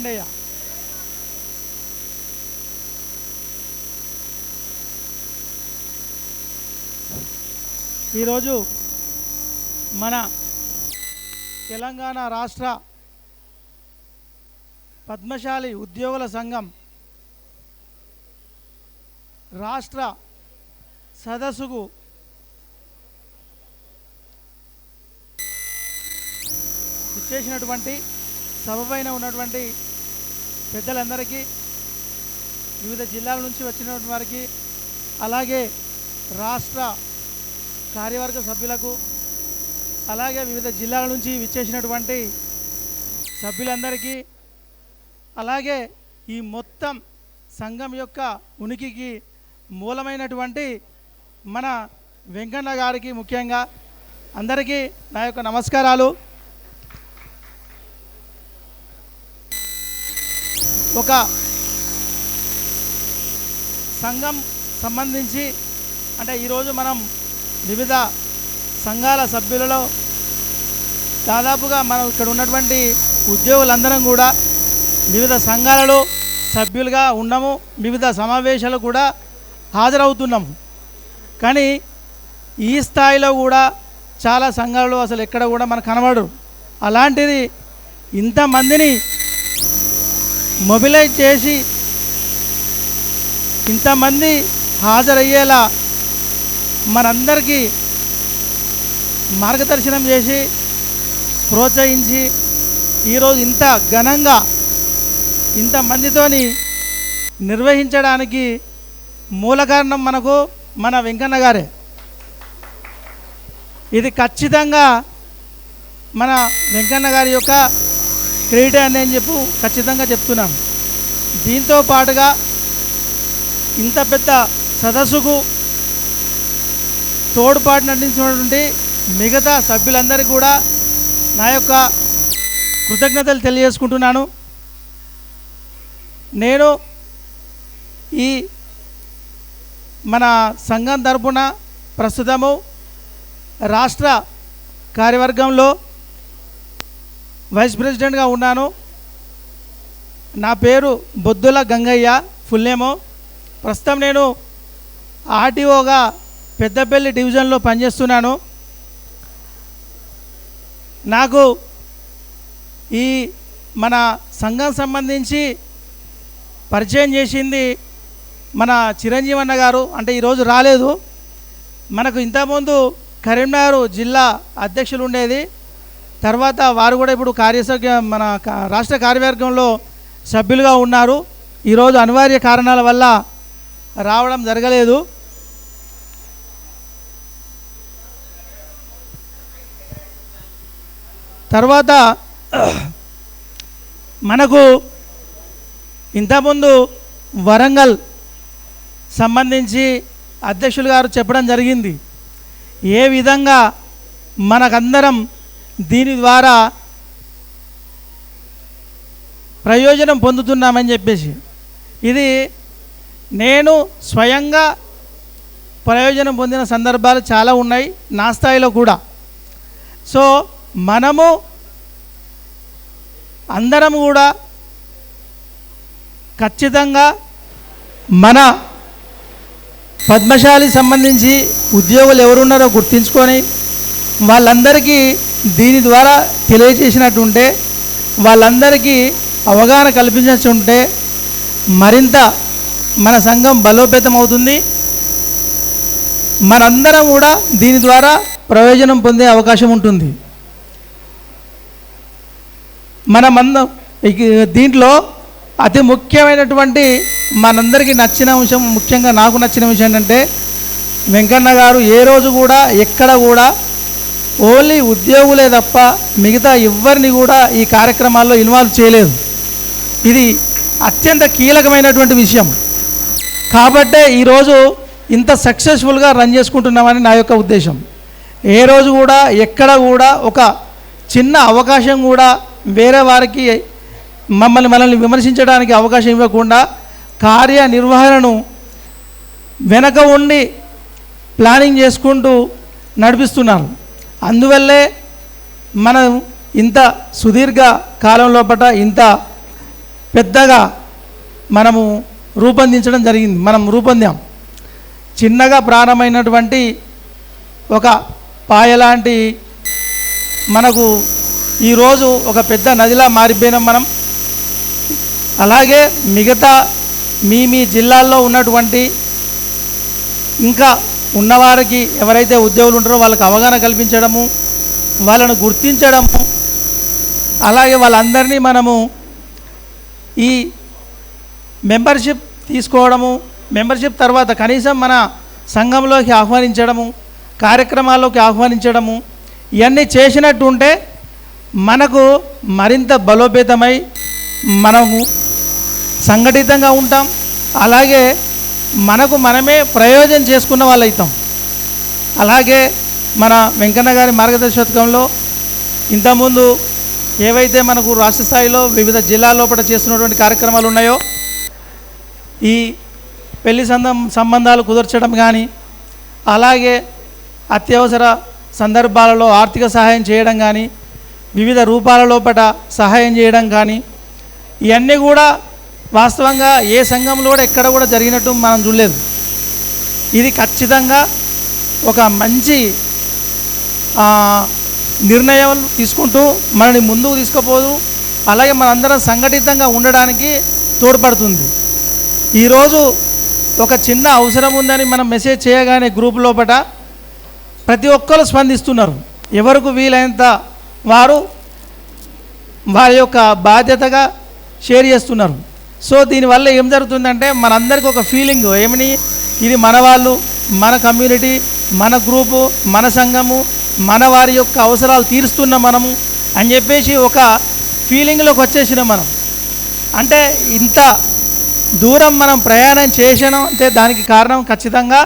అయ్యా ఈరోజు మన తెలంగాణ రాష్ట్ర పద్మశాలి ఉద్యోగుల సంఘం రాష్ట్ర సదస్సుకు ఇచ్చేసినటువంటి సభపైన ఉన్నటువంటి పెద్దలందరికీ, వివిధ జిల్లాల నుంచి వచ్చినటువంటి వారికి, అలాగే రాష్ట్ర కార్యవర్గ సభ్యులకు, అలాగే వివిధ జిల్లాల నుంచి విచ్చేసినటువంటి సభ్యులందరికీ, అలాగే ఈ మొత్తం సంఘం యొక్క ఉనికికి మూలమైనటువంటి మన వెంకన్న గారికి ముఖ్యంగా అందరికీ నా యొక్క నమస్కారాలు. ఒక సంఘం సంబంధించి అంటే ఈరోజు మనం వివిధ సంఘాల సభ్యులలో దాదాపుగా మనం ఇక్కడ ఉన్నటువంటి ఉద్యోగులందరం కూడా వివిధ సంఘాలలో సభ్యులుగా ఉన్నాము, వివిధ సమావేశాలు కూడా హాజరవుతున్నాము. కానీ ఈ స్థాయిలో కూడా చాలా సంఘాలలో అసలు ఎక్కడ కూడా మనకు కనబడరు. అలాంటిది ఇంతమందిని మొబిలైజ్ చేసి ఇంతమంది హాజరయ్యేలా మనందరికీ మార్గదర్శనం చేసి ప్రోత్సహించి ఈరోజు ఇంత ఘనంగా ఇంతమందితోని నిర్వహించడానికి మూల కారణం మనకు మన వెంకన్న గారే. ఇది ఖచ్చితంగా మన వెంకన్న గారి యొక్క క్రెడిట్ అని నేను ఖచ్చితంగా చెప్తున్నాను. దీంతో పాటుగా ఇంత పెద్ద సదస్సుకు తోడ్పాటు నటించినటువంటి మిగతా సభ్యులందరికీ కూడా నా యొక్క కృతజ్ఞతలు తెలియజేసుకుంటున్నాను. నేను ఈ మన సంఘం తరపున ప్రస్తుతము రాష్ట్ర కార్యవర్గంలో వైస్ ప్రెసిడెంట్గా ఉన్నాను. నా పేరు బొద్దుల గంగయ్య, ఫుల్ నేము. ప్రస్తుతం నేను ఆర్టీఓగా పెద్దపల్లి డివిజన్లో పనిచేస్తున్నాను. నాకు ఈ మన సంఘం సంబంధించి పరిచయం చేసింది మన చిరంజీవి అన్న గారు. అంటే ఈరోజు రాలేదు. మనకు ఇంతకుముందు కరీంనగర్ జిల్లా అధ్యక్షులు ఉండేది, తర్వాత వారు కూడా ఇప్పుడు మన రాష్ట్ర కార్యవర్గంలో సభ్యులుగా ఉన్నారు. ఈరోజు అనివార్య కారణాల వల్ల రావడం జరగలేదు. తర్వాత మనకు ఇంతకుముందు వరంగల్ సంబంధించి అధ్యక్షులు గారు చెప్పడం జరిగింది ఏ విధంగా మనకందరం దీని ద్వారా ప్రయోజనం పొందుతున్నామని చెప్పేసి. ఇది నేను స్వయంగా ప్రయోజనం పొందిన సందర్భాలు చాలా ఉన్నాయి, నా స్థాయిలో కూడా. సో మనము అందరం కూడా ఖచ్చితంగా మన పద్మశాలి సంబంధించి ఉద్యోగులు ఎవరున్నారో గుర్తించుకొని వాళ్ళందరికీ దీని ద్వారా తెలియజేసినట్టుంటే, వాళ్ళందరికీ అవగాహన కల్పించుంటే మరింత మన సంఘం బలోపేతం అవుతుంది. మనందరం కూడా దీని ద్వారా ప్రయోజనం పొందే అవకాశం ఉంటుంది. దీంట్లో అతి ముఖ్యమైనటువంటి మనందరికీ నచ్చిన అంశం, ముఖ్యంగా నాకు నచ్చిన విషయం ఏంటంటే వెంకన్న గారు ఏ రోజు కూడా ఎక్కడ కూడా ఓన్లీ ఉద్యోగులే తప్ప మిగతా ఎవరిని కూడా ఈ కార్యక్రమాల్లో ఇన్వాల్వ్ చేయలేదు. ఇది అత్యంత కీలకమైనటువంటి విషయం. కాబట్టే ఈరోజు ఇంత సక్సెస్ఫుల్గా రన్ చేసుకుంటున్నామని నా యొక్క ఉద్దేశం. ఏ రోజు కూడా ఎక్కడ కూడా ఒక చిన్న అవకాశం కూడా వేరే వారికి మనల్ని విమర్శించడానికి అవకాశం ఇవ్వకుండా కార్యనిర్వహణను వెనక ఉండి ప్లానింగ్ చేసుకుంటూ నడిపిస్తున్నారు. అందువల్లే మనం ఇంత సుదీర్ఘ కాలం లోపల ఇంత పెద్దగా మనము రూపొందించడం జరిగింది. మనం రూపొందాం. చిన్నగా ప్రారంభమైనటువంటి ఒక పాయలాంటి మనకు ఈరోజు ఒక పెద్ద నదిలా మారిపోయినాం మనం. అలాగే మిగతా మీ జిల్లాల్లో ఉన్నటువంటి ఇంకా ఉన్నవారికి ఎవరైతే ఉద్యోగులు ఉంటారో వాళ్ళకి అవగాహన కల్పించడము, వాళ్ళను గుర్తించడము, అలాగే వాళ్ళందరినీ మనము ఈ మెంబర్షిప్ తీసుకోవడము, మెంబర్షిప్ తర్వాత కనీసం మన సంఘంలోకి ఆహ్వానించడము, కార్యక్రమాల్లోకి ఆహ్వానించడము, ఇవన్నీ చేసినట్టు ఉంటే మనకు మరింత బలోపేతమై మనము సంఘటితంగా ఉంటాం. అలాగే మనకు మనమే ప్రయోజనం చేసుకున్న వాళ్ళు అవుతాం. అలాగే మన వెంకన్న గారి మార్గదర్శకత్వంలో ఇంతకుముందు ఏవైతే మనకు రాష్ట్ర స్థాయిలో వివిధ జిల్లాల లోపల చేస్తున్నటువంటి కార్యక్రమాలు ఉన్నాయో, ఈ పెళ్లి సంబంధాలు కుదర్చడం కానీ, అలాగే అత్యవసర సందర్భాలలో ఆర్థిక సహాయం చేయడం కానీ, వివిధ రూపాల లోపల సహాయం చేయడం కానీ, ఇవన్నీ కూడా వాస్తవంగా ఏ సంఘంలో కూడా ఎక్కడ కూడా జరిగినట్టు మనం చూడలేదు. ఇది ఖచ్చితంగా ఒక మంచి నిర్ణయాలు తీసుకుంటూ మనని ముందుకు తీసుకుపోదు, అలాగే మనందరం సంఘటితంగా ఉండడానికి తోడ్పడుతుంది. ఈరోజు ఒక చిన్న అవసరం ఉందని మనం మెసేజ్ చేయగానే గ్రూప్ లోపల ప్రతి ఒక్కరు స్పందిస్తున్నారు. ఎవరికి వీలైనంత వారు వారి యొక్క బాధ్యతగా షేర్ చేస్తున్నారు. సో దీనివల్ల ఏం జరుగుతుందంటే మనందరికీ ఒక ఫీలింగ్ ఏమని, ఇది మన వాళ్ళు, మన కమ్యూనిటీ, మన గ్రూపు, మన సంఘము, మన వారి యొక్క అవసరాలు తీరుస్తున్నాం మనము అని చెప్పేసి ఒక ఫీలింగ్లోకి వచ్చేసినాం మనం. అంటే ఇంత దూరం మనం ప్రయాణం చేసినాం అంటే దానికి కారణం ఖచ్చితంగా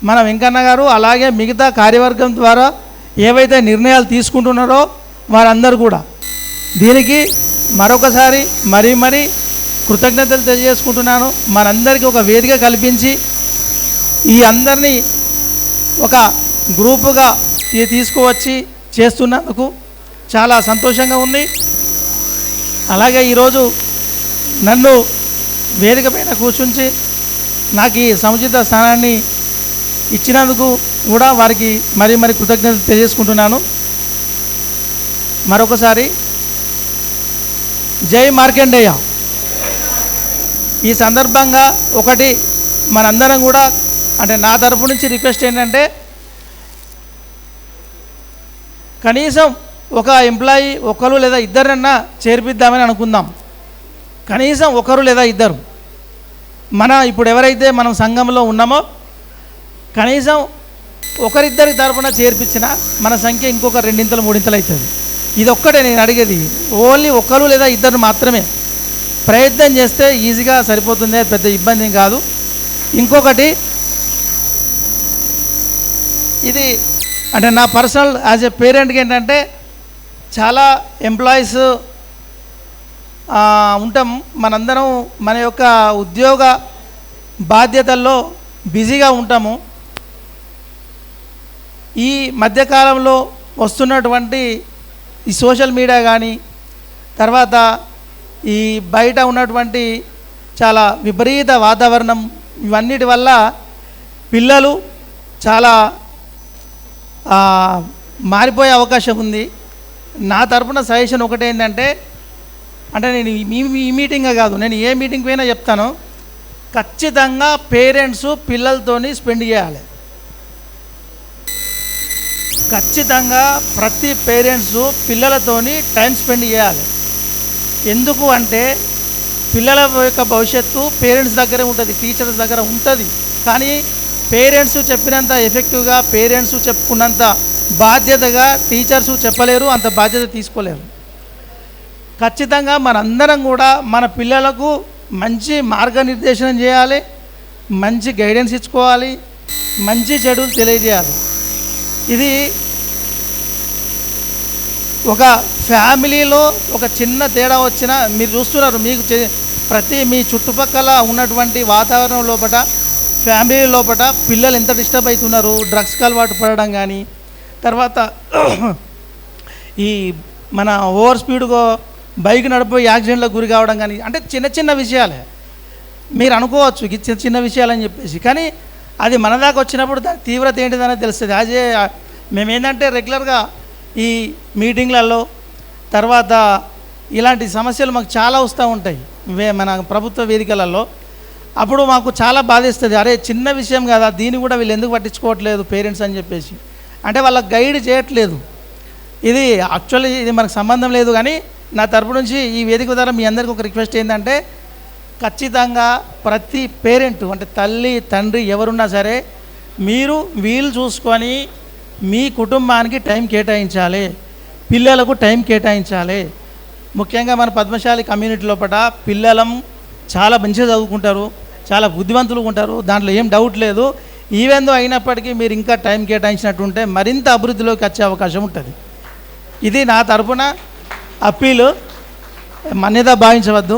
మన వెంకన్న గారు, అలాగే మిగతా కార్యవర్గం ద్వారా ఏవైతే నిర్ణయాలు తీసుకుంటున్నారో వారందరూ కూడా. దీనికి మరొకసారి మరీ కృతజ్ఞతలు తెలియజేసుకుంటున్నాను. మనందరికీ ఒక వేదిక కల్పించి ఈ అందరినీ ఒక గ్రూపుగా తీసుకువచ్చి చేస్తున్నందుకు చాలా సంతోషంగా ఉంది. అలాగే ఈరోజు నన్ను వేదిక పైన కూర్చుంచి నాకు ఈ సముచిత స్థానాన్ని ఇచ్చినందుకు కూడా వారికి మరీ కృతజ్ఞతలు తెలియజేసుకుంటున్నాను. మరొకసారి జై మార్కండేయ. ఈ సందర్భంగా ఒకటి మనందరం కూడా, అంటే నా తరపు నుంచి రిక్వెస్ట్ ఏంటంటే, కనీసం ఒక ఎంప్లాయీ ఒకరు లేదా ఇద్దరన్నా చేర్పిద్దామని అనుకుందాం. కనీసం ఒకరు లేదా ఇద్దరు మన ఇప్పుడు ఎవరైతే మనం సంఘంలో ఉన్నామో కనీసం ఒకరిద్దరి తరపున చేర్పించినా మన సంఖ్య ఇంకొక 2 3 అవుతుంది. ఇదొక్కటే నేను అడిగేది. ఓన్లీ ఒకరు లేదా ఇద్దరు మాత్రమే ప్రయత్నం చేస్తే ఈజీగా సరిపోతుంది, పెద్ద ఇబ్బంది కాదు. ఇంకొకటి, ఇది అంటే నా పర్సనల్ యాజ్ ఎ పేరెంట్కి ఏంటంటే, చాలా ఎంప్లాయీస్ ఉంటాం, మనందరం మన యొక్క ఉద్యోగ బాధ్యతల్లో బిజీగా ఉంటాము. ఈ మధ్యకాలంలో వస్తున్నటువంటి ఈ సోషల్ మీడియా కానీ, తర్వాత ఈ బయట ఉన్నటువంటి చాలా విపరీత వాతావరణం, ఇవన్నిటి వల్ల పిల్లలు చాలా మారిపోయే అవకాశం ఉంది. నా తరపున సజెషన్ ఒకటి ఏంటంటే, అంటే నేను ఈ మీటింగే కాదు, నేను ఏ మీటింగ్ పోయినా చెప్తాను, ఖచ్చితంగా పేరెంట్స్ పిల్లలతోని స్పెండ్ చేయాలి. ఖచ్చితంగా ప్రతి పేరెంట్స్ పిల్లలతోని టైం స్పెండ్ చేయాలి. ఎందుకు అంటే పిల్లల యొక్క భవిష్యత్తు పేరెంట్స్ దగ్గరే ఉంటుంది, టీచర్స్ దగ్గర ఉంటుంది. కానీ పేరెంట్స్ చెప్పినంత ఎఫెక్టివ్గా, పేరెంట్స్ చెప్పుకున్నంత బాధ్యతగా టీచర్స్ చెప్పలేరు, అంత బాధ్యత తీసుకోలేరు. ఖచ్చితంగా మనందరం కూడా మన పిల్లలకు మంచి మార్గనిర్దేశనం చేయాలి, మంచి గైడెన్స్ ఇచ్చుకోవాలి, మంచి చెడులు తెలియజేయాలి. ఇది ఒక ఫ్యామిలీలో ఒక చిన్న తేడా వచ్చినా మీరు చూస్తున్నారు, మీకు మీ చుట్టుపక్కల ఉన్నటువంటి వాతావరణం లోపల, ఫ్యామిలీ లోపల పిల్లలు ఎంత డిస్టర్బ్ అవుతున్నారు, డ్రగ్స్కి అలవాటు పడడం కానీ, తర్వాత ఈ మన ఓవర్ స్పీడ్గా బైక్ నడిపోయి యాక్సిడెంట్లకు గురి కావడం కానీ, అంటే చిన్న చిన్న విషయాలే మీరు అనుకోవచ్చు ఇది చిన్న చిన్న విషయాలని చెప్పేసి, కానీ అది మన దాకా వచ్చినప్పుడు దాని తీవ్రత ఏంటిదనేది తెలుస్తుంది. మేమేంటంటే రెగ్యులర్గా ఈ మీటింగ్లలో తర్వాత ఇలాంటి సమస్యలు మాకు చాలా వస్తూ ఉంటాయి మన ప్రభుత్వ వేదికలలో. అప్పుడు మాకు చాలా బాధేస్తుంది, అరే చిన్న విషయం కదా దీన్ని కూడా వీళ్ళు ఎందుకు పట్టించుకోవట్లేదు పేరెంట్స్ అని చెప్పేసి. అంటే వాళ్ళకి గైడ్ చేయట్లేదు. ఇది యాక్చువల్లీ ఇది మనకు సంబంధం లేదు, కానీ నా తరపు నుంచి ఈ వేదిక ద్వారా మీ అందరికీ ఒక రిక్వెస్ట్ ఏంటంటే ఖచ్చితంగా ప్రతి పేరెంట్ అంటే తల్లి తండ్రి ఎవరున్నా సరే మీరు వీలు చూసుకొని మీ కుటుంబానికి టైం కేటాయించాలి, పిల్లలకు టైం కేటాయించాలి. ముఖ్యంగా మన పద్మశాలి కమ్యూనిటీ లోపల పిల్లలం చాలా మంచిగా చదువుకుంటారు, చాలా బుద్ధివంతులు ఉంటారు, దాంట్లో ఏం డౌట్ లేదు. ఈవెందో అయినప్పటికీ మీరు ఇంకా టైం కేటాయించినట్టుంటే మరింత అభివృద్ధిలోకి వచ్చే అవకాశం ఉంటుంది. ఇది నా తరపున అప్పీలు, మన్యత భావించవద్దు.